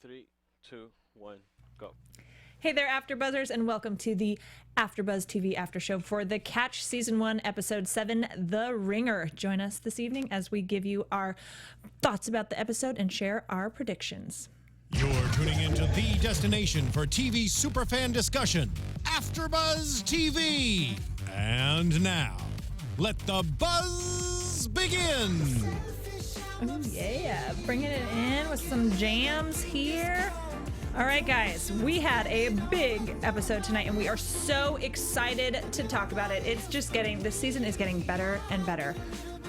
Three, two, one, go. Hey there, AfterBuzzers, and welcome to the AfterBuzz TV After Show for The Catch Season 1, Episode 7, The Ringer. Join us this evening as we give you our thoughts about the episode and share our predictions. You're tuning into the destination for TV superfan discussion, AfterBuzz TV. And now, let the buzz begin. Oh yeah, bringing it in with some jams here. All right, guys, we had a big episode tonight, and we are so excited to talk about it. It's just this season is getting better and better.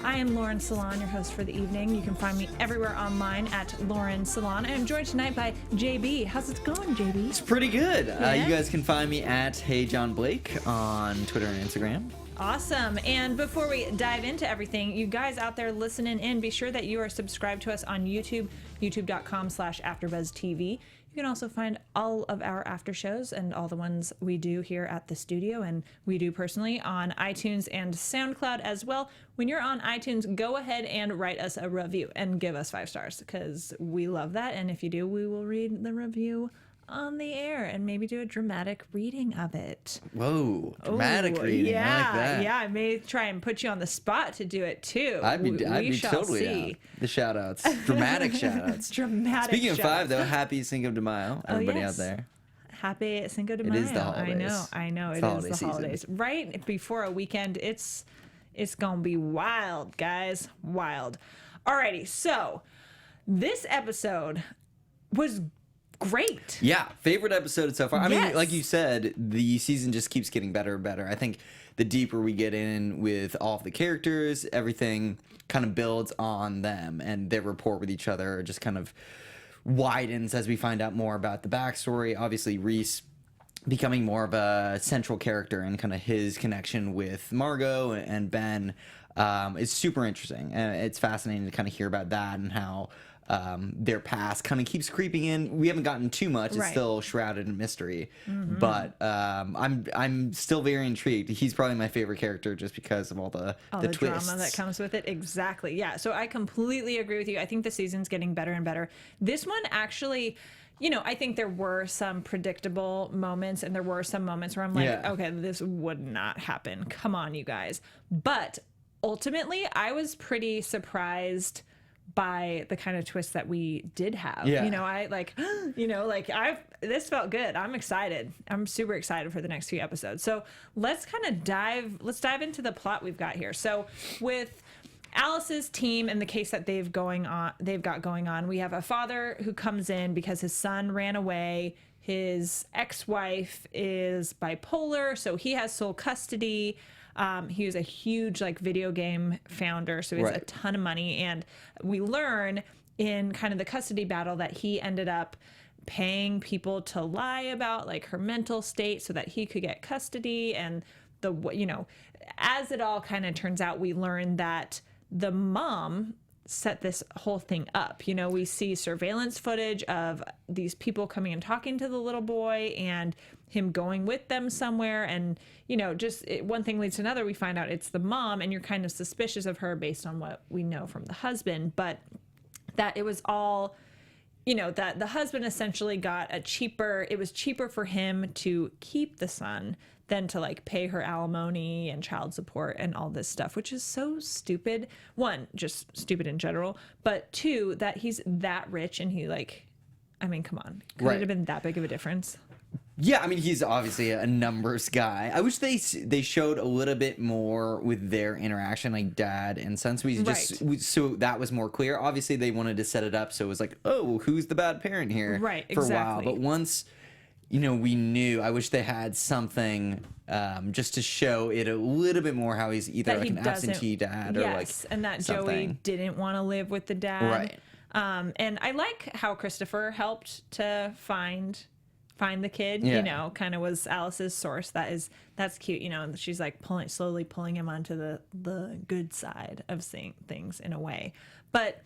I am Lauren Salaun, your host for the evening. You can find me everywhere online at Lauren Salaun. I am joined tonight by JB. How's it going, JB? It's pretty good. Yeah? You guys can find me at Hey John Blake on Twitter and Instagram. Awesome. And before we dive into everything, you guys out there listening in, be sure that you are subscribed to us on YouTube, youtube.com/AfterBuzzTV. You can also find all of our after shows and all the ones we do here at the studio and we do personally on iTunes and SoundCloud as well. When you're on iTunes, go ahead and write us a review and give us 5 stars because we love that. And if you do, we will read the review on the air and maybe do a dramatic reading of it. Whoa, dramatic reading. Yeah, I like that. yeah. I may try and put you on the spot to do it too. I'd be totally see. down. The shout outs. Dramatic shout outs. Dramatic Speaking of shout-outs. 5, though, happy Cinco de Mayo, everybody yes. out there. Happy Cinco de Mayo. It is the holidays. I know. It's It holiday is the holidays. season. Right before a weekend, it's gonna be wild, guys. Wild. Alrighty, so this episode was great. Yeah, favorite episode so far. I mean, Yes. like you said, the season just keeps getting better and better. I think the deeper we get in with all of the characters, everything kind of builds on them and their rapport with each other just kind of widens as we find out more about the backstory. Obviously, Reese becoming more of a central character and kind of his connection with Margot and Ben is super interesting. And it's fascinating to kind of hear about that and how their past kind of keeps creeping in. We haven't gotten too much. It's Right. still shrouded in mystery. But I'm still very intrigued. He's probably my favorite character just because of all the twists. Drama that comes with it. Exactly. Yeah. So I completely agree with you. I think the season's getting better and better. This one actually, I think there were some predictable moments and there were some moments where I'm like, Yeah. okay, this would not happen. Come on, you guys. But ultimately, I was pretty surprised by the kind of twist that we did have. Yeah. This felt good. I'm excited. I'm super excited for the next few episodes. So let's dive into the plot we've got here. So with Alice's team and the case that they've got going on, we have a father who comes in because his son ran away. His ex-wife is bipolar, so he has sole custody. He was a huge video game founder, so he has a Right. ton of money. And we learn in kind of the custody battle that he ended up paying people to lie about her mental state so that he could get custody. And as it all kind of turns out, we learn that the mom set this whole thing up. We see surveillance footage of these people coming and talking to the little boy and him going with them somewhere. And, one thing leads to another. We find out it's the mom and you're kind of suspicious of her based on what we know from the husband. But that it was all, that the husband essentially got it was cheaper for him to keep the son than to pay her alimony and child support and all this stuff, which is so stupid. One, just stupid in general, but two, that he's that rich and he come on. Could Right. it have been that big of a difference? Yeah, I mean, he's obviously a numbers guy. I wish they showed a little bit more with their interaction, like dad and son. So that was more clear. Obviously, they wanted to set it up so it was like, oh, who's the bad parent here? Right, for exactly. a while. But once, we knew, I wish they had something just to show it a little bit more how he's either That he an absentee dad or and that Joey something. didn't want to live with the dad. Right. And I like how Christopher helped to find the kid. Yeah. Kind of was Alice's source. That's cute. And she's slowly pulling him onto the good side of seeing things in a way. But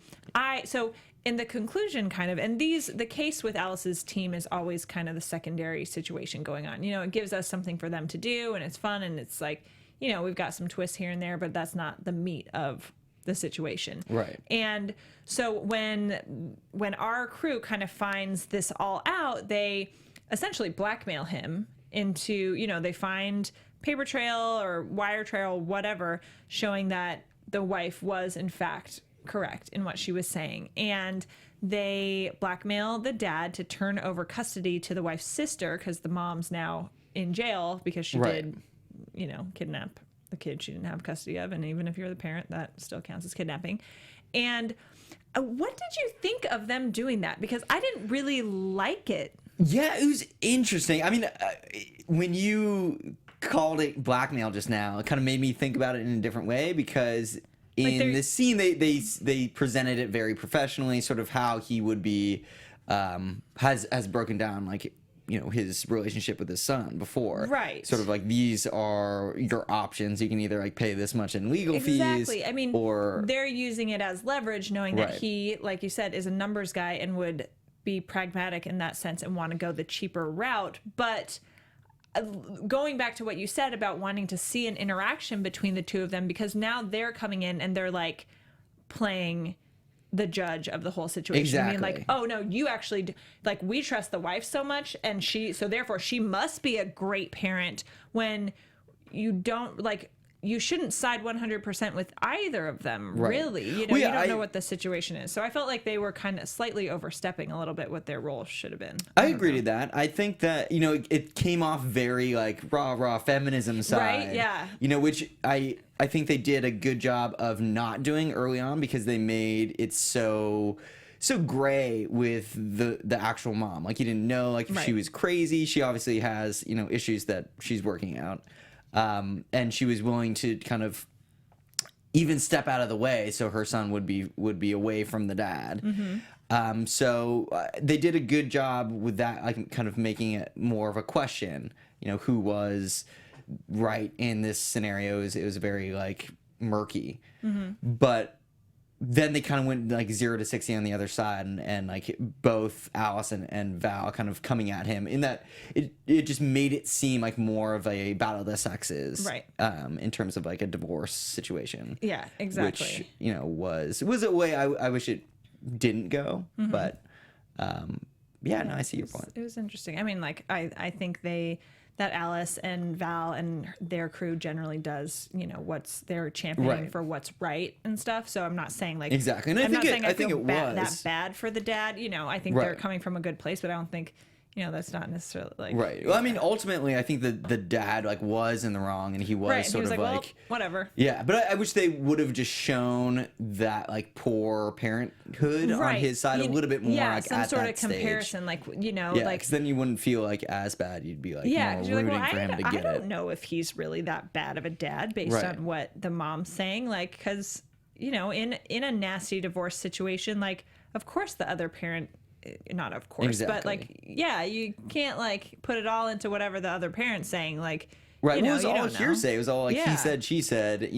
so in the conclusion, kind of, and the case with Alice's team is always kind of the secondary situation going on. It gives us something for them to do, and it's fun, and it's we've got some twists here and there, but that's not the meat of the situation. Right. And so when our crew kind of finds this all out, they essentially blackmail him into, they find paper trail or wire trail, whatever, showing that the wife was in fact correct in what she was saying. And they blackmail the dad to turn over custody to the wife's sister because the mom's now in jail because she did, kidnap the kid she didn't have custody of. And even if you're the parent, that still counts as kidnapping. And what did you think of them doing that? Because I didn't really like it. Yeah, it was interesting. I mean, when you called it blackmail just now, it kind of made me think about it in a different way because in the scene they presented it very professionally, sort of how he would be has broken down like his relationship with his son before, right? Sort of like, these are your options. You can either like pay this much in legal fees, exactly. I mean, or they're using it as leverage, knowing that he, like you said, is a numbers guy and would be pragmatic in that sense and want to go the cheaper route. But going back to what you said about wanting to see an interaction between the two of them, because now they're coming in and they're like playing the judge of the whole situation. Exactly. I mean, like, oh no, you actually do, like, we trust the wife so much, and so therefore she must be a great parent, when you don't, like, you shouldn't side 100% with either of them, really. You don't know what the situation is. So I felt like they were kind of slightly overstepping a little bit what their role should have been. I agree to that. I think that, it came off very like raw feminism side. Right, yeah. Which I think they did a good job of not doing early on, because they made it so gray with the actual mom. Like, you didn't know if she was crazy. She obviously has, issues that she's working out. And she was willing to kind of even step out of the way so her son would be away from the dad. Mm-hmm. So they did a good job with that, like, kind of making it more of a question, who was right in this scenario. It was very like murky. Mm-hmm. But then they kind of went like 0 to 60 on the other side, and like both Alice and Val kind of coming at him in that it just made it seem like more of a battle of the sexes, right? In terms of like a divorce situation. Yeah, exactly. Which was a way I wish it didn't go, mm-hmm. but no, I see your point. It was interesting. I mean, like I think that Alice and Val and their crew generally does, what's they're championing for what's right and stuff. So I'm not saying like exactly. And I think it was that bad for the dad. I think they're coming from a good place, but I don't think that's not necessarily like right. Well, I mean, ultimately, I think the dad like was in the wrong, and he was sort of like well, whatever. Yeah, but I wish they would have just shown that like poor parenthood on his side a little bit more. Yeah, like, some at sort that of comparison, stage. Like because then you wouldn't feel like as bad. You'd be like more rooting for him to get it. I don't know if he's really that bad of a dad based on what the mom's saying. Like, because in a nasty divorce situation, like, of course the other parent. Not of course, but like, you can't like put it all into whatever the other parent's saying. Like, right, it was all hearsay. It was all like he said, she said.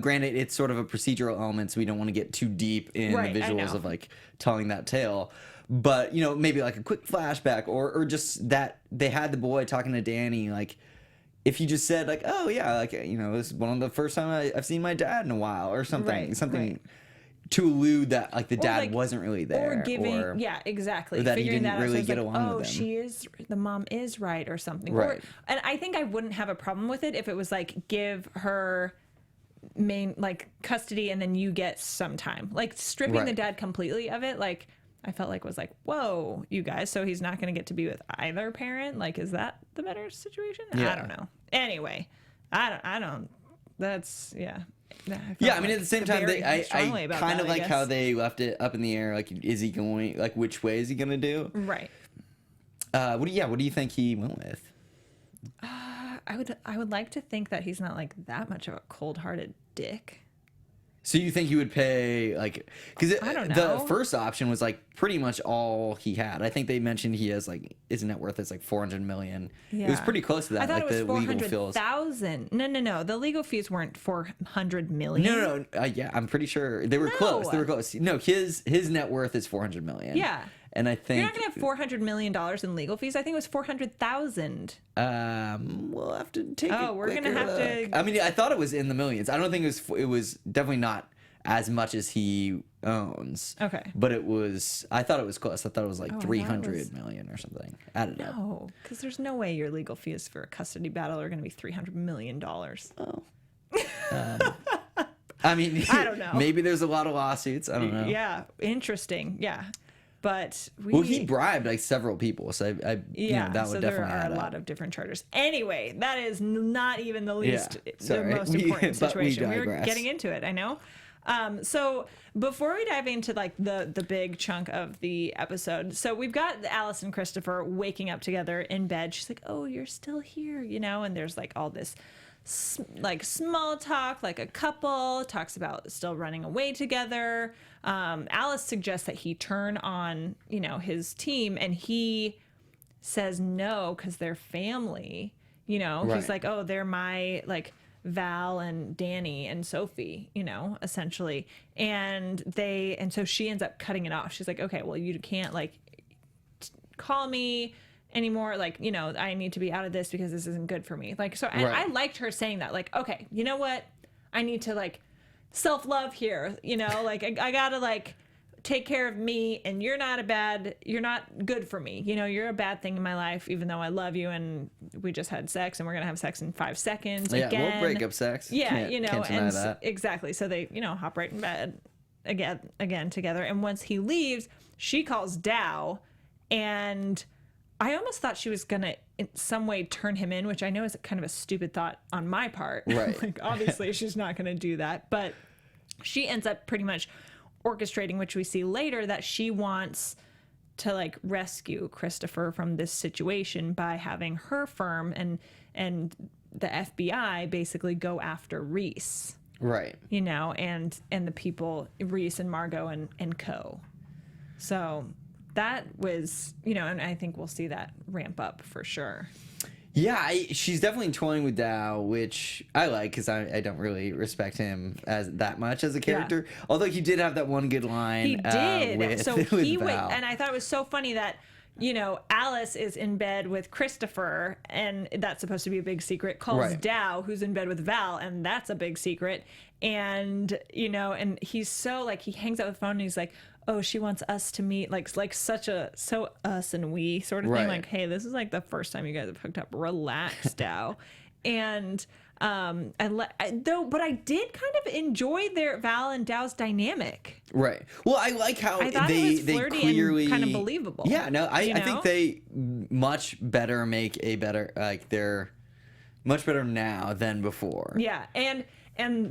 Granted, it's sort of a procedural element, so we don't want to get too deep in the visuals of like telling that tale. But maybe like a quick flashback, or just that they had the boy talking to Danny. Like, if you just said like, oh yeah, like this is one of the first time I've seen my dad in a while, or something, Right. To allude that like the dad wasn't really there, or giving exactly, or that figuring he didn't really get along with him. The mom is right or something, right? And I think I wouldn't have a problem with it if it was like give her main like custody and then you get some time, like stripping the dad completely of it. Like I felt like was like, whoa, you guys, so he's not going to get to be with either parent. Like, is that the better situation? Yeah. I don't know. Anyway, I don't. That's I mean, at the same time, I kind of like how they left it up in the air. Like, is he going? Like, which way is he going to do? Right. What do you think he went with? I would like to think that he's not like that much of a cold-hearted dick. So you think he would pay like? Because I don't know. The first option was like pretty much all he had. I think they mentioned he has like his net worth is like $400 million. Yeah. It was pretty close to that. I thought like it was the legal fees. $400,000. No. The legal fees weren't $400 million. No. Yeah, I'm pretty sure they were close. They were close. No, his net worth is $400 million. Yeah. And I think you're not gonna have $400 million in legal fees. I think it was $400,000. We'll have to take. We're gonna have to. I mean, I thought it was in the millions. I don't think it was. It was definitely not as much as he owns. Okay. But I thought it was close. I thought it was like Oh, I thought it 300 was- million or something. Added up. No, because there's no way your legal fees for a custody battle are going to be $300 million. Oh. I mean, I don't know. Maybe there's a lot of lawsuits. I don't know. Yeah, interesting. Yeah. But He bribed like several people, so I you know, that would so definitely there are add a up. lot of different charters. Anyway, that is not even the least, the sorry. most important But we situation. We're digress. getting into it, I know. So before we dive into like the big chunk of the episode, so we've got Alice and Christopher waking up together in bed. She's like, "Oh, you're still here," you know, and there's like all this like small talk, like a couple talks about still running away together. Alice suggests that he turn on, you know, his team, and he says no because they're family. You know, he's Right. like, "Oh, they're my like Val and Danny and Sophie," you know, essentially. And so she ends up cutting it off. She's like, "Okay, well, you can't like call me anymore, like, you know, I need to be out of this because this isn't good for me." Like, so and Right. I liked her saying that, like, okay, you know what, I need to like self-love here, you know, like I gotta like take care of me, and you're not good for me, you know, you're a bad thing in my life, even though I love you and we just had sex and we're gonna have sex in 5 seconds again. We'll break up sex. Yeah, you know, can't deny and that. exactly. So they, you know, hop right in bed again together. And once he leaves, she calls Dow, and I almost thought she was gonna in some way turn him in, which I know is kind of a stupid thought on my part. Right. Like, obviously she's not gonna do that, but she ends up pretty much orchestrating, which we see later, that she wants to like rescue Christopher from this situation by having her firm and the FBI basically go after Reese, Right. you know, and the people, Reese and Margot and co. So that was, you know, and I think we'll see that ramp up for sure. Yeah, she's definitely toying with Dow, which I like because I don't really respect him as that much as a character. Although he did have that one good line. He did. With, So with he went, Val. and I thought it was so funny that, you know, Alice is in bed with Christopher, and that's supposed to be a big secret. Calls Right. Dow, who's in bed with Val, and that's a big secret. And, you know, and he's so like, he hangs up the phone and he's like, "Oh, she wants us to meet," like such a so us and we sort of thing. Right. Like, "Hey, this is like the first time you guys have hooked up. Relax, Dow." And but I did kind of enjoy their Val and Dow's dynamic. Right. Well, I like how I thought they it was flirty and clearly kind of believable. Yeah, no, I you know? think they much better make a better like they're much better now than before. Yeah, and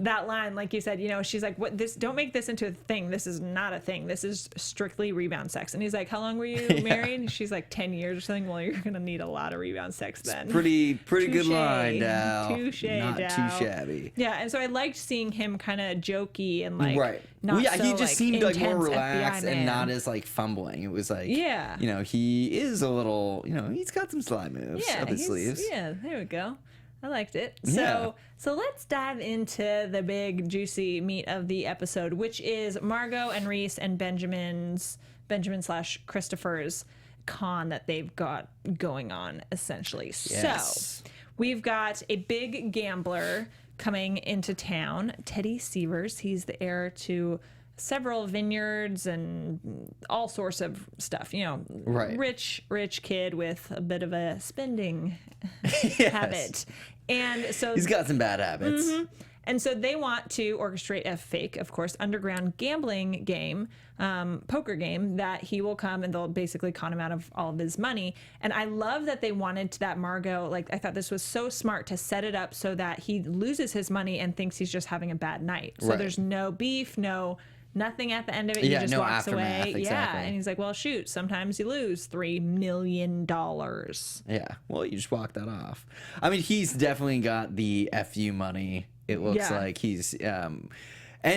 that line, like you said, you know, she's like, "What this? Don't make this into a thing. This is not a thing. This is strictly rebound sex." And he's like, "How long were you married?" And she's like, 10 years or something. "Well, you're gonna need a lot of rebound sex then." Pretty good Touche. line, Dow. Touche, Not Dow. too shabby. Yeah, and so I liked seeing him kind of jokey and like, Right. not Well, yeah, so, he just seemed like more intense relaxed FBI and man. not as like fumbling. It was like, Yeah. you know, he is a little, you know, he's got some sly moves up his sleeves. Yeah, there we go. I liked it. Yeah. So let's dive into the big juicy meat of the episode, which is Margot and Reese and Benjamin / Christopher's con that they've got going on, essentially. Yes. So we've got a big gambler coming into town, Teddy Severs. He's the heir to several vineyards and all sorts of stuff, you know, Right. rich kid with a bit of a spending Yes. habit. And so He's got some bad habits. and so they want to orchestrate a fake, of course, underground gambling game, poker game, that he will come and they'll basically con him out of all of his money. And I love that they wanted that Margot, like, I thought this was so smart to set it up so that he loses his money and thinks he's just having a bad night. So Right. there's no beef, nothing at the end of it. Yeah, he just no walks aftermath, away. exactly. Yeah. And he's like, "Well, shoot, sometimes you lose $3 million. Yeah. Well, you just walk that off. I mean, he's definitely got the FU money. It looks Yeah. like he's and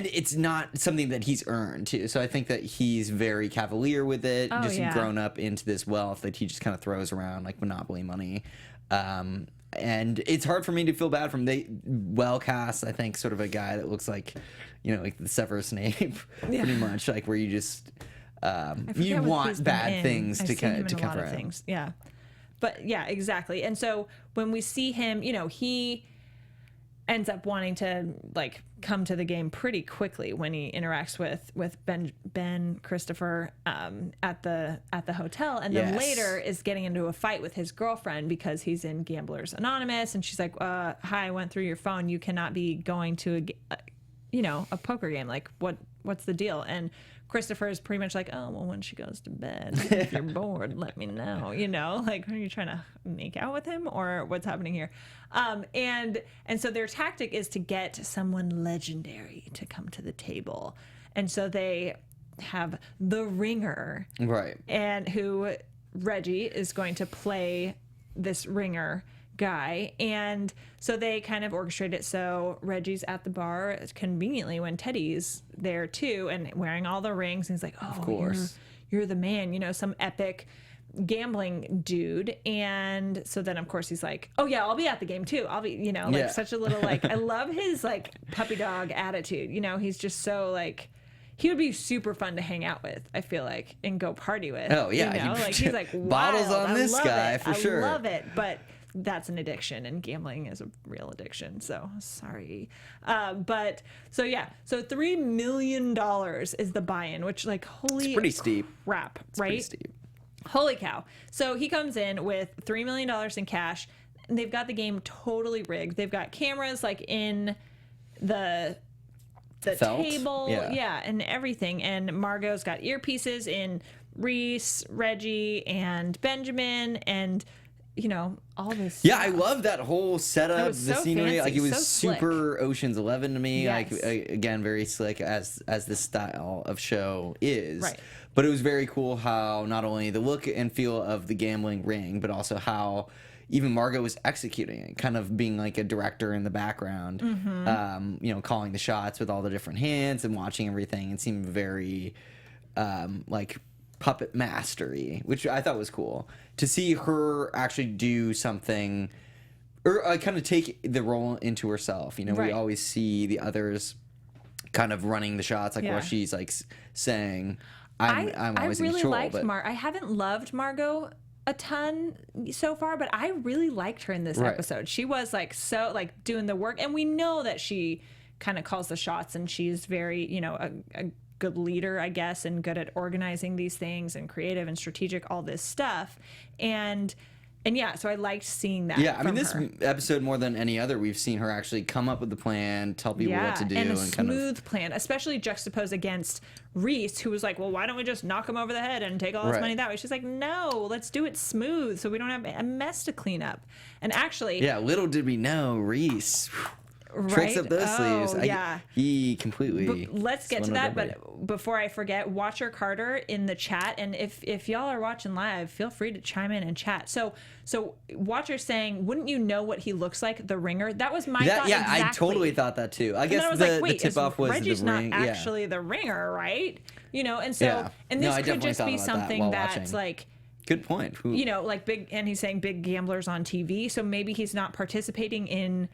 it's not something that he's earned too. So I think that he's very cavalier with it. Oh, just yeah. grown up into this wealth that he just kind of throws around like Monopoly money. And it's hard for me to feel bad for him. They well cast, I think, sort of a guy that looks like, you know, like the Severus Snape, pretty much, like where you just I you forget what he's want been bad in. things I've to seen him to in a lot cover of him. things. Yeah, but yeah, exactly. And so when we see him, you know, ends up wanting to like come to the game pretty quickly when he interacts with Ben Christopher at the hotel, and then later is getting into a fight with his girlfriend because he's in Gamblers Anonymous, and she's like, "Hi, I went through your phone. You cannot be going to a poker game. Like, what's the deal?" And Christopher is pretty much like, "Oh, well, when she goes to bed, if you're bored, let me know." Like, are you trying to make out with him, or what's happening here? And so their tactic is to get someone legendary to come to the table, and so they have the ringer, right? And who Reggie is going to play this ringer guy, and so they kind of orchestrate it so Reggie's at the bar conveniently when Teddy's there too and wearing all the rings, and he's like, "Oh, of course, you're the man," some epic gambling dude. And so then of course he's like, "Oh yeah, I'll be at the game too. I'll be," like such a little like, I love his like puppy dog attitude. He's just so like, he would be super fun to hang out with, I feel like, and go party with. Oh yeah, like he's like, wow, bottles on this guy for sure. I love it, but that's an addiction, and gambling is a real addiction. So sorry, but so $3 million is the buy-in, which like holy, it's pretty steep. Crap, it's right? Pretty steep. Holy cow! So he comes in with $3 million in cash. And they've got the game totally rigged. They've got cameras like in the Felt? table, and everything. And Margot's got earpieces in Reese, Reggie, and Benjamin, and all this. Yeah, stuff. I love that whole setup, the so scenery. fancy, Like it was so slick. super Ocean's 11 to me. Yes. Like again, very slick as this style of show is. Right. But it was very cool how not only the look and feel of the gambling ring, but also how even Margot was executing it, kind of being like a director in the background, calling the shots with all the different hands and watching everything. It seemed very like puppet mastery, which I thought was cool to see her actually do something or kind of take the role into herself. We always see the others kind of running the shots, like while she's like saying, I'm always really in control. liked I haven't loved Margot a ton so far, but I really liked her in this episode. She was like so like doing the work, and we know that she kind of calls the shots, and she's very a good leader, I guess, and good at organizing these things and creative and strategic, all this stuff. And yeah, so I liked seeing that. Yeah, I mean, this her. episode more than any other, we've seen her actually come up with the plan, tell people what to do, and a kind smooth plan, especially juxtaposed against Reese, who was like, "Well, why don't we just knock him over the head and take all this money that way?" She's like, "No, let's do it smooth so we don't have a mess to clean up." And actually, little did we know, Reese. Tricks up those sleeves. He completely. Let's get to that, but before I forget, Watcher Carter in the chat, and if y'all are watching live, feel free to chime in and chat. So Watcher's saying, "Wouldn't you know what he looks like, the ringer?" That was my thought. Yeah, exactly. I totally thought that too. I guess the tip off was Reggie's the ring. not actually the ringer, right? And so and this could just be something that's like. Good point. Like big, and he's saying big gamblers on TV, so maybe he's not participating in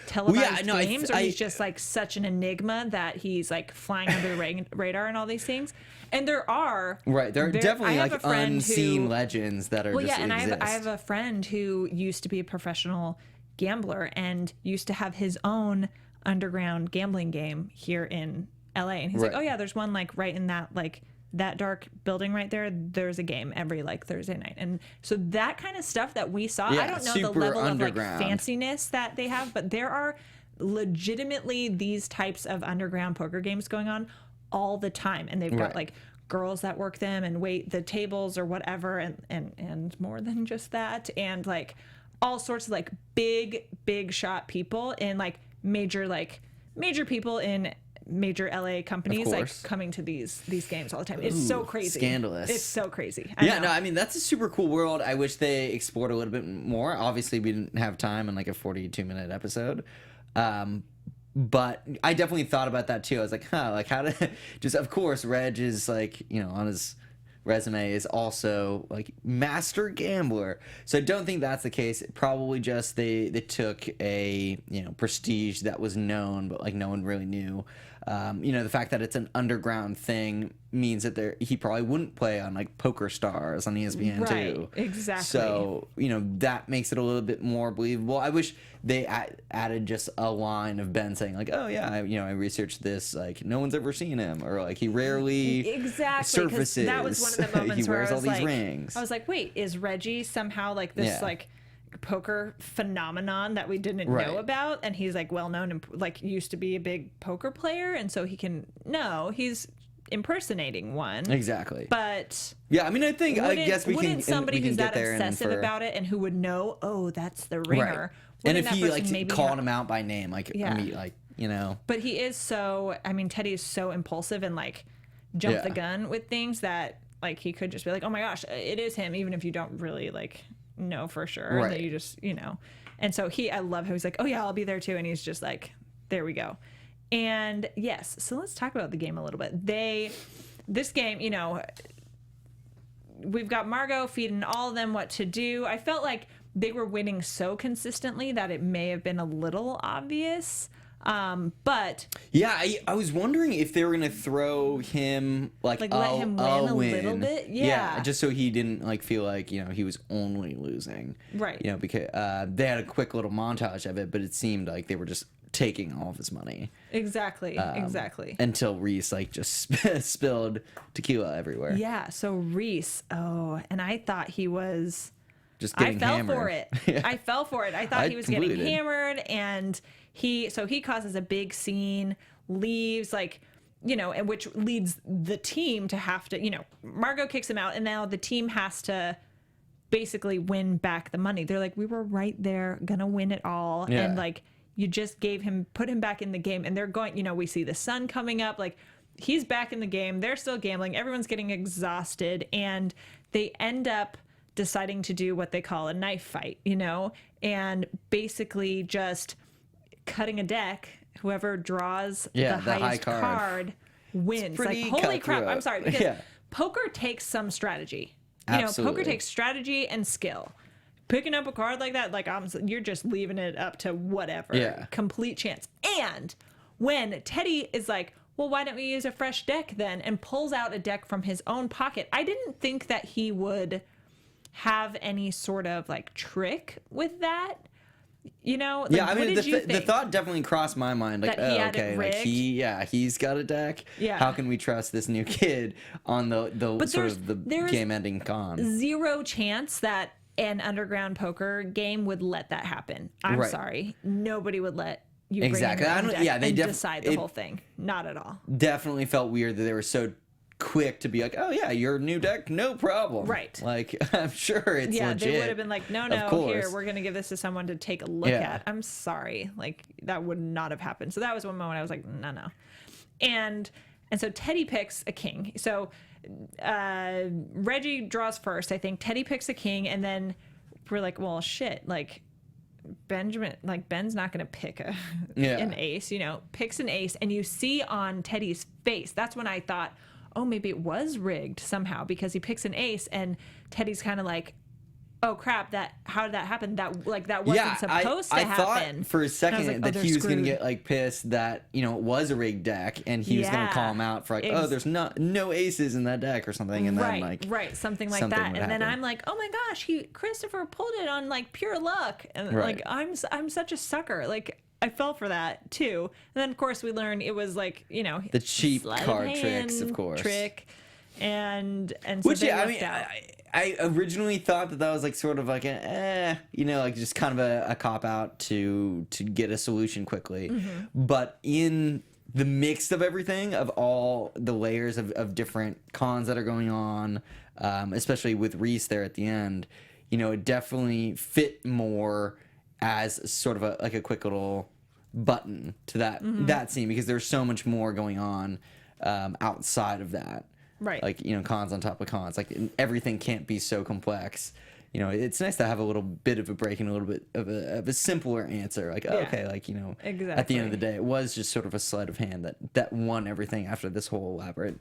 televised games, or he's just like such an enigma that he's like flying under the radar and all these things. And there are definitely like unseen legends that are just and exist. I have a friend who used to be a professional gambler and used to have his own underground gambling game here in LA, and he's like, "Oh yeah, there's one like right in that like that dark building right there, there's a game every like Thursday night." And so that kind of stuff that we saw, I don't know the level of like fanciness that they have, but there are legitimately these types of underground poker games going on all the time, and they've got like girls that work them and wait the tables or whatever, and more than just that, and like all sorts of like big shot people in like major people in major LA companies like coming to these games all the time. It's so crazy. Scandalous. It's so crazy. I mean, that's a super cool world. I wish they explored a little bit more. Obviously, we didn't have time in like a 42-minute episode. But I definitely thought about that too. I was like, like how to just, of course, Reg is like, on his resume is also like master gambler. So I don't think that's the case. Probably just they took a prestige that was known, but like no one really knew The fact that it's an underground thing means that he probably wouldn't play on like Poker Stars on ESPN too. Exactly. So that makes it a little bit more believable. I wish they added just a line of Ben saying like, "Oh yeah, I researched this. Like no one's ever seen him, or like he rarely surfaces. That was one of the moments he where wears I was all these like, rings." I was like, wait, is Reggie somehow like this like poker phenomenon that we didn't know about? And he's like well known and like used to be a big poker player, and so he's impersonating one. Exactly. But yeah, I guess we can. Wouldn't somebody who's that obsessive about it and who would know, oh, that's the ringer? And if he like called him out by name, like But he is so. Teddy is so impulsive and like jump the gun with things that like he could just be like, oh my gosh, it is him, even if you don't really like know for sure. Right. That you just And so I love how he's like, oh yeah, I'll be there too, and he's just like, there we go. And yes, so let's talk about the game a little bit. This game, we've got Margot feeding all of them what to do. I felt like they were winning so consistently that it may have been a little obvious. But yeah, I was wondering if they were gonna throw him like let him win a little bit. Yeah, just so he didn't like feel like he was only losing. Right. Because they had a quick little montage of it, but it seemed like they were just taking all of his money. Exactly. Until Reese like just spilled tequila everywhere. Yeah. So Reese. Oh, and I thought he was. Just getting hammered. For it. Yeah. I fell for it. I thought he was getting did. hammered, and he causes a big scene, leaves and which leads the team to have to, Margot kicks him out, and now the team has to basically win back the money. They're like, we were right there, gonna win it all, and like you just put him back in the game, and they're going. We see the sun coming up, like he's back in the game. They're still gambling. Everyone's getting exhausted, and they end up deciding to do what they call a knife fight, and basically just cutting a deck. Whoever draws the highest card wins. Like, holy crap. I'm sorry, because poker takes some strategy. Poker takes strategy and skill. Picking up a card like that, like you're just leaving it up to whatever. Yeah. Complete chance. And when Teddy is like, well, why don't we use a fresh deck then? And pulls out a deck from his own pocket. I didn't think that he would have any sort of like trick with that. The thought definitely crossed my mind. Like, that he had it rigged? like he's got a deck. Yeah. How can we trust this new kid on the sort of the game-ending con? Zero chance that an underground poker game would let that happen. I'm sorry, nobody would let you bring in your own deck and decide the whole thing. Not at all. Definitely felt weird that they were so quick to be like, oh yeah, your new deck, no problem. Right. Like, I'm sure it's legit. They would have been like, no, here, we're going to give this to someone to take a look at. I'm sorry. Like, that would not have happened. So that was one moment I was like, no. And so Teddy picks a king. So Reggie draws first, I think. Teddy picks a king, and then we're like, well, shit, like, Ben's not going to pick an ace, picks an ace, and you see on Teddy's face, that's when I thought, oh, maybe it was rigged somehow, because he picks an ace and Teddy's kind of like, oh crap, how did that happen? That wasn't supposed to happen. I thought for a second that he was going to get like pissed that, it was a rigged deck, and he was going to call him out for like, oh, there's no aces in that deck or something. And then like, something like that. And then I'm like, oh my gosh, Christopher pulled it on like pure luck. And like, I'm such a sucker. Like, I fell for that too. And then of course we learn it was like, the cheap card tricks, of course. And so which I originally thought that was like sort of like like just kind of a cop out to get a solution quickly. Mm-hmm. But in the mix of everything, of all the layers of different cons that are going on, especially with Reese there at the end, it definitely fit more as sort of a quick little button to that scene, because there's so much more going on outside of that. Right. Like, cons on top of cons. Like, everything can't be so complex. It's nice to have a little bit of a break and a little bit of a simpler answer. Like, okay, like, exactly. At the end of the day, it was just sort of a sleight of hand that won everything after this whole elaborate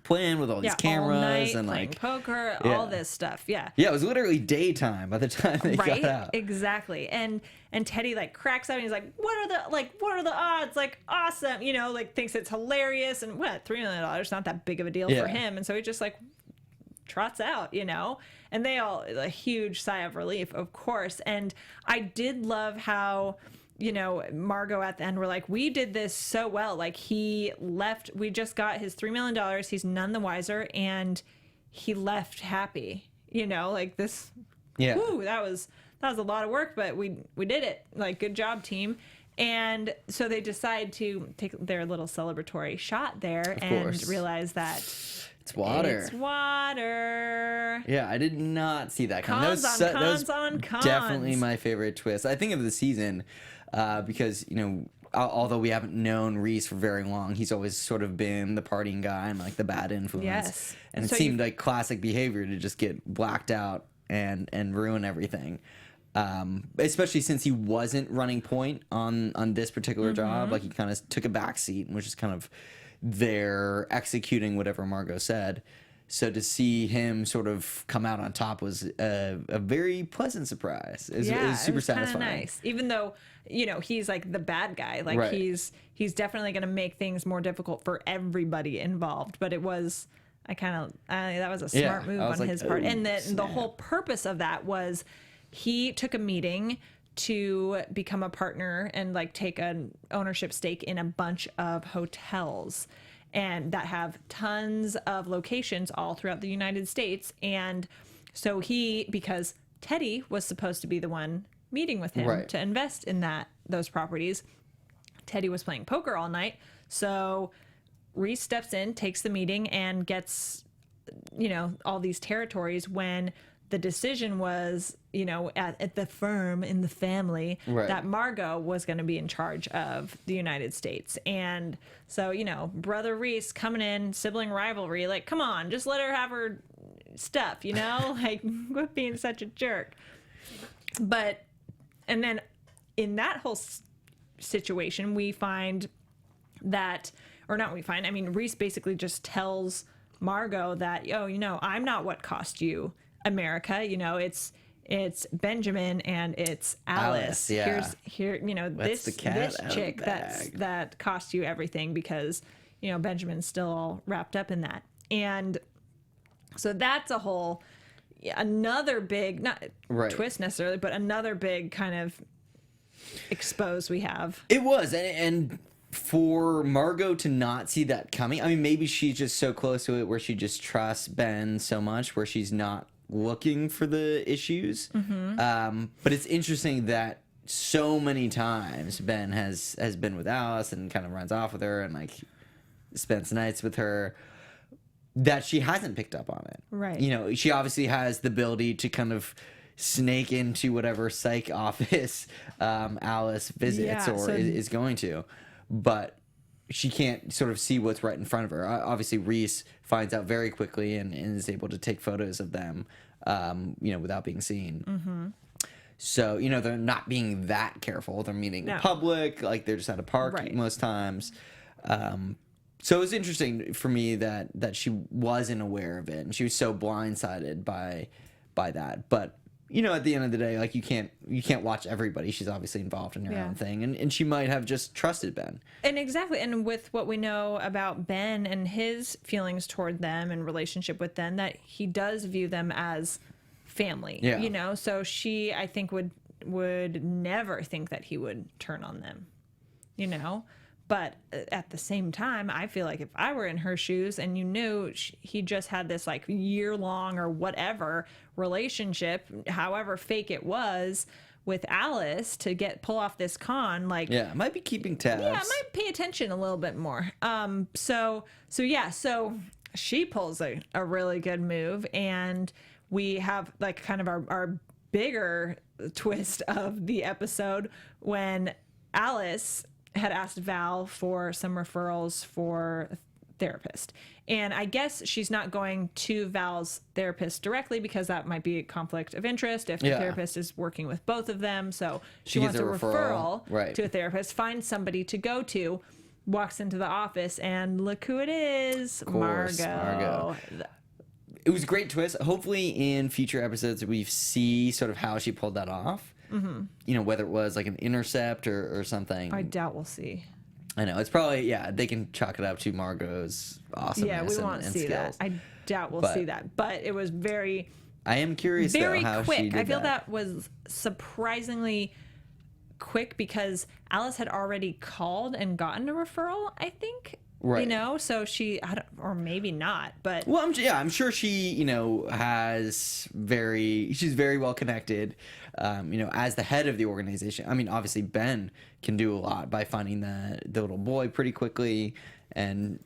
plan with all these all cameras night, and playing like poker, yeah. all this stuff. Yeah. Yeah, it was literally daytime by the time they Right? got out. Exactly. And Teddy like cracks up and he's like, what are the odds? Like, awesome, you know, like thinks it's hilarious. And what, $3 million, not that big of a deal for him. And so he just like trots out, you know, and they all, a huge sigh of relief, of course. And I did love how, you know, Margot at the end were like, we did this so well. Like, he left, we just got his $3 million. He's none the wiser. And he left happy, you know, like this. Yeah. Whew, that was a lot of work, but we did it. Like, good job, team. And so they decide to take their little celebratory shot there and realize that it's water. It's water. Yeah, I did not see that coming. Cons That was cons. definitely my favorite twist, I think, of the season, because, you know, although we haven't known Reese for very long, he's always sort of been the partying guy and like the bad influence. Yes. And it seemed like classic behavior to just get blacked out and ruin everything. Especially since he wasn't running point on this particular job. Like, he kind of took a back seat and was just kind of there executing whatever Margot said. So to see him sort of come out on top was a very pleasant surprise. It was super satisfying. Nice. Even though, you know, he's like the bad guy. Like, he's definitely going to make things more difficult for everybody involved. But it was, that was a smart move on his part. And the whole purpose of that was he took a meeting to become a partner and like take an ownership stake in a bunch of hotels and that have tons of locations all throughout the United States. And so because Teddy was supposed to be the one meeting with him to invest in those properties, Teddy was playing poker all night. So Reese steps in, takes the meeting, and gets, you know, all these territories when the decision was, you know, at the firm, in the family, that Margot was going to be in charge of the United States. And so, you know, brother Reese coming in, sibling rivalry, like, come on, just let her have her stuff, you know? Like, quit being such a jerk. But, and then in that whole situation, we find that, or not we find, I mean, Reese basically just tells Margot that, oh, you know, I'm not what cost you America, you know, it's Benjamin and it's Alice. Here, you know, this chick that cost you everything because, you know, Benjamin's still all wrapped up in that. And so that's a whole another big, not twist necessarily, but another big kind of expose we have. It was, and for Margot to not see that coming, I mean, maybe she's just so close to it where she just trusts Ben so much where she's not looking for the issues. But it's interesting that so many times Ben has been with Alice and kind of runs off with her and like spends nights with her, that she hasn't picked up on it. Right. You know, she obviously has the ability to kind of snake into whatever psych office Alice visits is going to, but she can't sort of see what's right in front of her. Obviously, Reese finds out very quickly and is able to take photos of them, you know, without being seen. So, you know, they're not being that careful. They're meeting in public, like they're just at a park most times. So it was interesting for me that she wasn't aware of it, and she was so blindsided by that. But you know, at the end of the day, like you can't watch everybody. She's obviously involved in her own thing, and she might have just trusted Ben. And exactly, and with what we know about Ben and his feelings toward them and relationship with them, that he does view them as family. Yeah. You know, so she, I think, would never think that he would turn on them. You know. But at the same time, I feel like if I were in her shoes and you knew he just had this like year-long or whatever relationship, however fake it was, with Alice to pull off this con, like I might be keeping tabs. Yeah, I might pay attention a little bit more. So she pulls a really good move, and we have like kind of our bigger twist of the episode when Alice had asked Val for some referrals for a therapist. And I guess she's not going to Val's therapist directly because that might be a conflict of interest if the therapist is working with both of them. So she wants a referral to a therapist, find somebody to go to. walks into the office, and look who it is, Margot. It was a great twist. Hopefully in future episodes we see sort of how she pulled that off. Mm-hmm. You know, whether it was like an intercept or something. I doubt we'll see. I know. It's probably, they can chalk it up to Margot's awesomeness. Yeah, we won't and see skills. that. I doubt we'll see that. But it was very... I am curious, very though, how quick. she did I feel that was surprisingly quick because Alice had already called and gotten a referral, I think. Right. You know, so or maybe not, but... Well, I'm sure she, she's very well connected, as the head of the organization. I mean, obviously Ben can do a lot by finding the little boy pretty quickly, and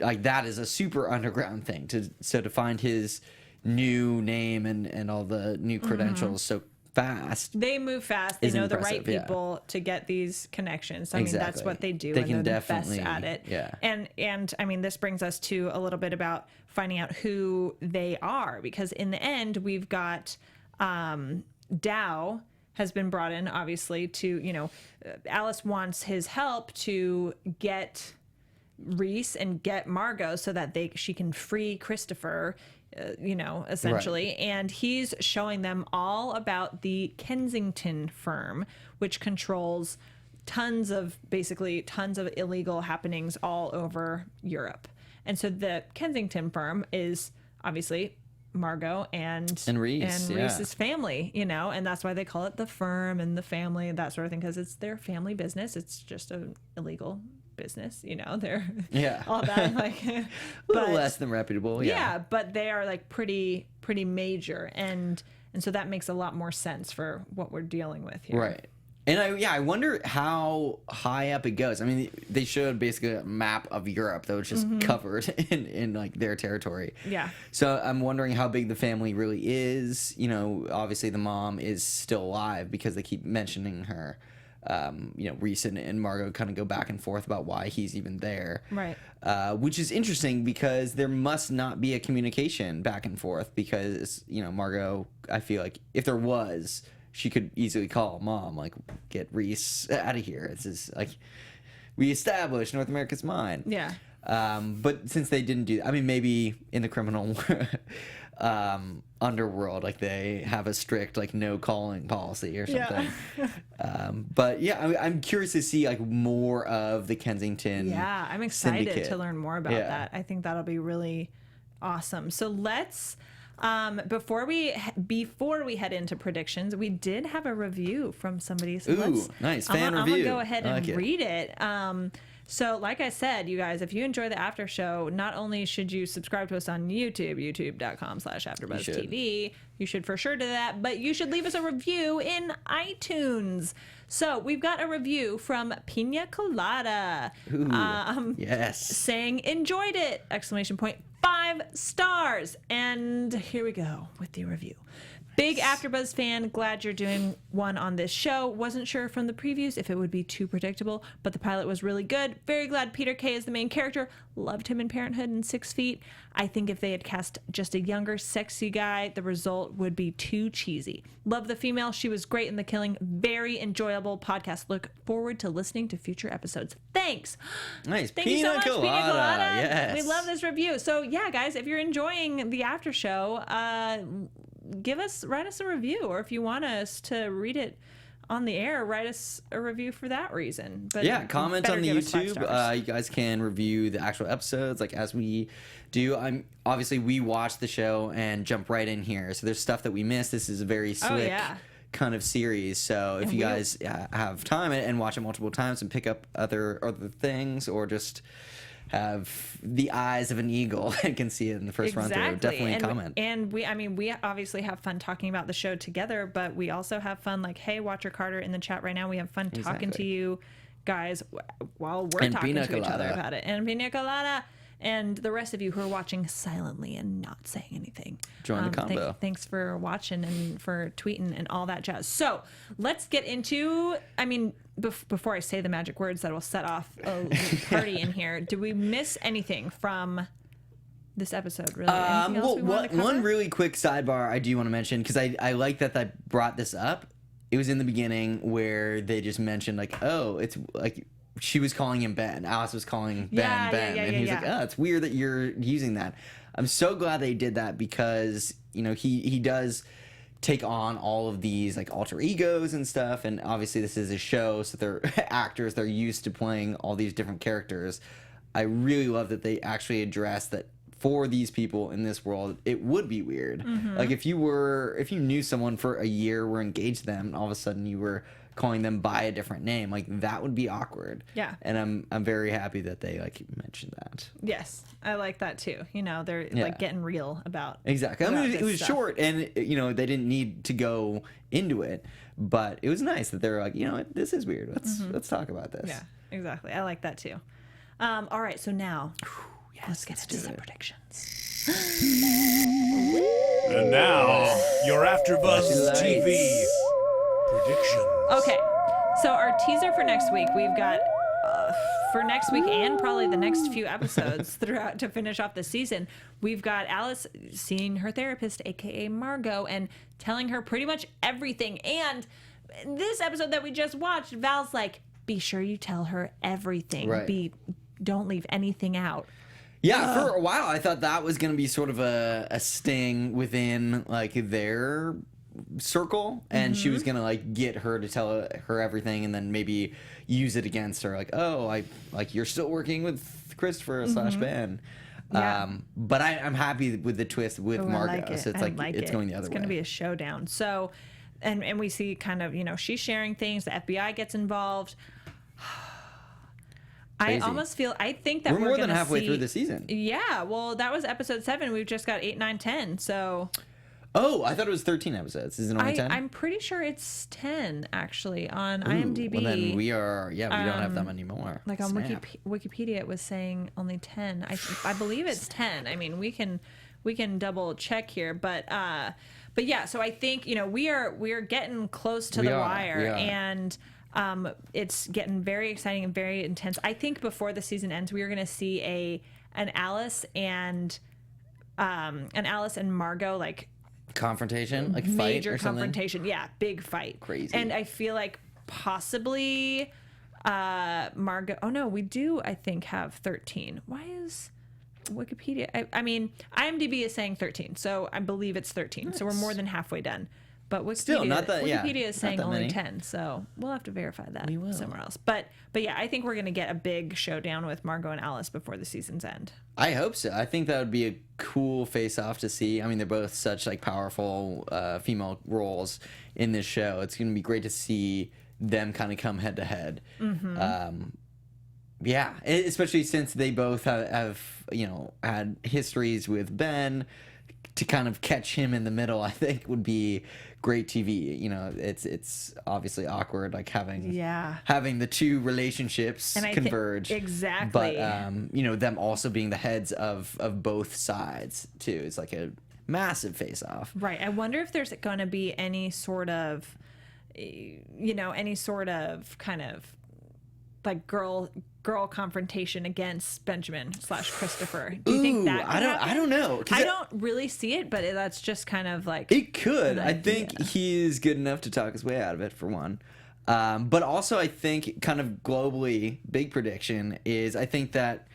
like that is a super underground thing to find his new name and all the new credentials so fast. They move fast. They know the right impressive, people to get these connections. I mean, that's Exactly. what they do, They and can they're the best definitely- at it. yeah. And I mean, this brings us to a little bit about finding out who they are, because in the end, we've got Dow has been brought in, obviously, to, Alice wants his help to get Reese and get Margot so that she can free Christopher, essentially. Right. And he's showing them all about the Kensington firm, which controls tons of illegal happenings all over Europe. And so the Kensington firm is obviously Margot and Reese, Reese's family, and that's why they call it the firm and the family and that sort of thing, because it's their family business. It's just an illegal business, they're all that like a little less than reputable. Yeah, but they are like pretty major, and so that makes a lot more sense for what we're dealing with here. Right. And I wonder how high up it goes. I mean, they showed basically a map of Europe that was just covered in like their territory. Yeah. So I'm wondering how big the family really is. Obviously the mom is still alive because they keep mentioning her. Reese and Margot kind of go back and forth about why he's even there. Right. Which is interesting because there must not be a communication back and forth because, Margot, I feel like if there was, she could easily call Mom, like, get Reese out of here. It's just like, we established North America's mine. Yeah. But since they didn't do that, I mean, maybe in the criminal underworld, like they have a strict like no calling policy or something. But yeah, I'm curious to see like more of the Kensington. Yeah, I'm excited syndicate. to learn more about that. I think that'll be really awesome. So let's before we head into predictions, we did have a review from somebody. So nice I'm fan review. gonna go ahead and read it. So like I said, you guys, if you enjoy the after show, not only should you subscribe to us on YouTube, youtube.com/AfterBuzzTV, you should for sure do that, but you should leave us a review in iTunes. So we've got a review from Pina Colada. Yes. Saying, enjoyed it! 5 stars. And here we go with the review. Big AfterBuzz fan, glad you're doing one on this show. Wasn't sure from the previews if it would be too predictable, but the pilot was really good. Very glad Peter Kay is the main character. Loved him in Parenthood and 6 Feet. I think if they had cast just a younger, sexy guy, the result would be too cheesy. Love the female. She was great in The Killing. Very enjoyable podcast. Look forward to listening to future episodes. Thanks. Nice. Thank you so much, Pina Colada. Yes. We love this review. So yeah, guys, if you're enjoying the after show, write us a review, or if you want us to read it on the air, write us a review for that reason. But yeah, comment on the give us 5 YouTube. stars. You guys can review the actual episodes like as we do. Obviously we watch the show and jump right in here, so there's stuff that we missed. This is a very slick kind of series, so if you guys have time and watch it multiple times and pick up other things, or just have the eyes of an eagle and can see it in the first run through, definitely comment. And we obviously have fun talking about the show together, but we also have fun like, hey, Watcher Carter in the chat right now. We have fun talking to you guys while we're talking to each other about it. And Pina Colada. And the rest of you who are watching silently and not saying anything. Join the combo. Thanks for watching and for tweeting and all that jazz. So let's get into, before I say the magic words that will set off a party in here, did we miss anything from this episode, really? Anything else we wanted to cover? One really quick sidebar I do want to mention, because I like that I brought this up. It was in the beginning where they just mentioned, like, oh, it's like she was calling him Ben. Alice was calling Ben, and he was like, "Oh, it's weird that you're using that." I'm so glad they did that because he does take on all of these like alter egos and stuff, and obviously this is a show, so they're actors, they're used to playing all these different characters. I really love that they actually address that for these people in this world, it would be weird. Like if you knew someone for a year, were engaged to them, and all of a sudden you were calling them by a different name, like that would be awkward. Yeah. And I'm very happy that they like mentioned that. Yes, I like that too. They're like getting real about exactly. I mean, it was stuff. short, and they didn't need to go into it, but it was nice that they're like, this is weird. Let's talk about this. Yeah, exactly. I like that too. All right, so now let's get into some predictions. And now, your AfterBuzz TV predictions. Okay, so our teaser for next week, we've got for next week and probably the next few episodes throughout to finish off the season, we've got Alice seeing her therapist, aka Margot, and telling her pretty much everything. And this episode that we just watched, Val's like, "Be sure you tell her everything. Right. Don't leave anything out." Yeah, for a while I thought that was going to be sort of a sting within like their circle, and she was going to like get her to tell her everything, and then maybe use it against her, like, "Oh, you're still working with Christopher / Ben." Yeah. But I'm happy with the twist with Margot. Like it. So it's like it's going the other way. It's going to be a showdown. So, and we see kind of she's sharing things. The FBI gets involved. Crazy. I think that we're more than gonna halfway see, through the season. Yeah, well, that was episode 7. We've just got 8, 9, 10. So. Oh, I thought it was 13 episodes. Is it only 10? I'm pretty sure it's 10 actually on IMDb. Well, then we don't have that many more. Like on Snap. Wikipedia, it was saying only 10. I believe it's 10. I mean, we can double check here, but yeah. So I think we are getting close to the wire, and it's getting very exciting and very intense. I think before the season ends, we are going to see an Alice and Margot like confrontation, like major fight or something? confrontation. Yeah, big fight. Crazy. And I feel like possibly Margot. Oh no, we do. I think have 13. Why is Wikipedia? I mean, IMDb is saying 13, so I believe it's 13. Nice. So we're more than halfway done. But Wikipedia, Still, not that, Wikipedia is saying only many. 10, so we'll have to verify that We will. somewhere else. But yeah, I think we're going to get a big showdown with Margot and Alice before the season's end. I hope so. I think that would be a cool face-off to see. I mean, they're both such like powerful female roles in this show. It's going to be great to see them kind of come head to head. Yeah, especially since they both have had histories with Ben. To kind of catch him in the middle, I think would be great TV. It's obviously awkward, like having the two relationships converge. Exactly. But them also being the heads of both sides too. It's like a massive face off. Right. I wonder if there's going to be any sort of kind of like girl confrontation against Benjamin / Christopher. Do you think that could happen? I don't know. I don't really see it, but that's just kind of like it could. I think he's good enough to talk his way out of it, for one. But also, I think kind of globally, big prediction is I think that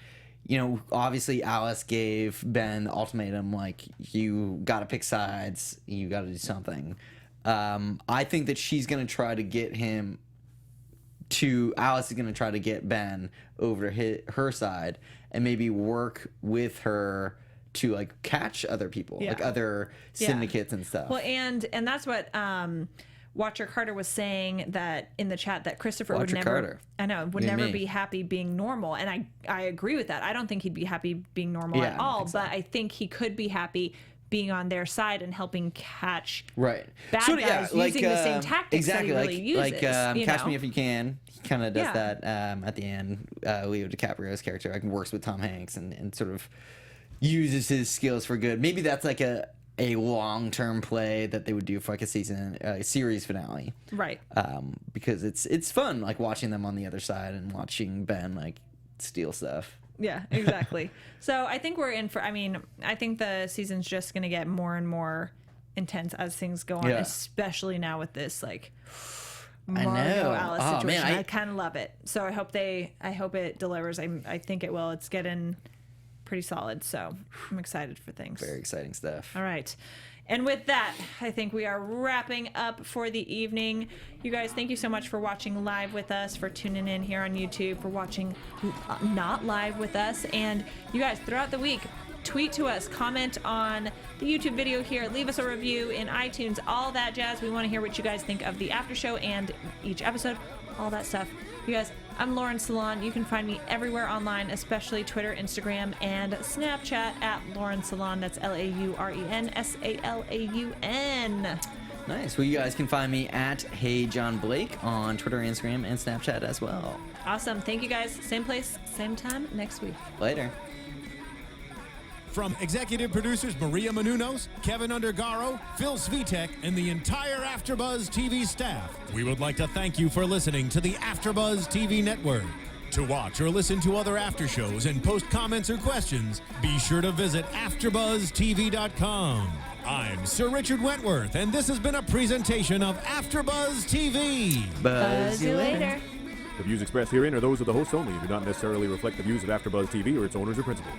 obviously Alice gave Ben the ultimatum, like, you got to pick sides, you got to do something. I think that she's gonna try to get him. Alice is going to try to get Ben over to her side and maybe work with her to like catch other people, like other syndicates and stuff. Well, and that's what Watcher Carter was saying that in the chat, that Christopher would never be happy being normal, and I agree with that. I don't think he'd be happy being normal at all, but I think he could be happy being on their side and helping catch bad guys using the same tactics exactly, that he really uses. Catch Me If You Can. He kind of does that at the end. Leo DiCaprio's character works with Tom Hanks and sort of uses his skills for good. Maybe that's like a long-term play that they would do for like a series finale. Right. Because it's fun like watching them on the other side and watching Ben like steal stuff. Yeah, exactly. So I think we're in for, I think the season's just going to get more and more intense as things go on, especially now with this, like, Margot know. Alice Oh, situation. man, I kind of love it. So I hope it delivers. I think it will. It's getting pretty solid. So I'm excited for things. Very exciting stuff. All right. And with that, I think we are wrapping up for the evening. You guys, thank you so much for watching live with us, for tuning in here on YouTube, for watching not live with us. And you guys, throughout the week, tweet to us, comment on the YouTube video here, leave us a review in iTunes, all that jazz. We want to hear what you guys think of the after show and each episode, all that stuff. You guys, I'm Lauren Salaun. You can find me everywhere online, especially Twitter, Instagram, and Snapchat at Lauren Salaun. That's LaurenSalaun. Nice. Well, you guys can find me at Hey John Blake on Twitter, Instagram, and Snapchat as well. Awesome. Thank you guys. Same place, same time next week. Later. From executive producers Maria Menounos, Kevin Undergaro, Phil Svitek, and the entire AfterBuzz TV staff, we would like to thank you for listening to the AfterBuzz TV network. To watch or listen to other after shows and post comments or questions, be sure to visit AfterBuzzTV.com. I'm Sir Richard Wentworth, and this has been a presentation of AfterBuzz TV. Buzz you later. The views expressed herein are those of the hosts only and do not necessarily reflect the views of AfterBuzz TV or its owners or principals.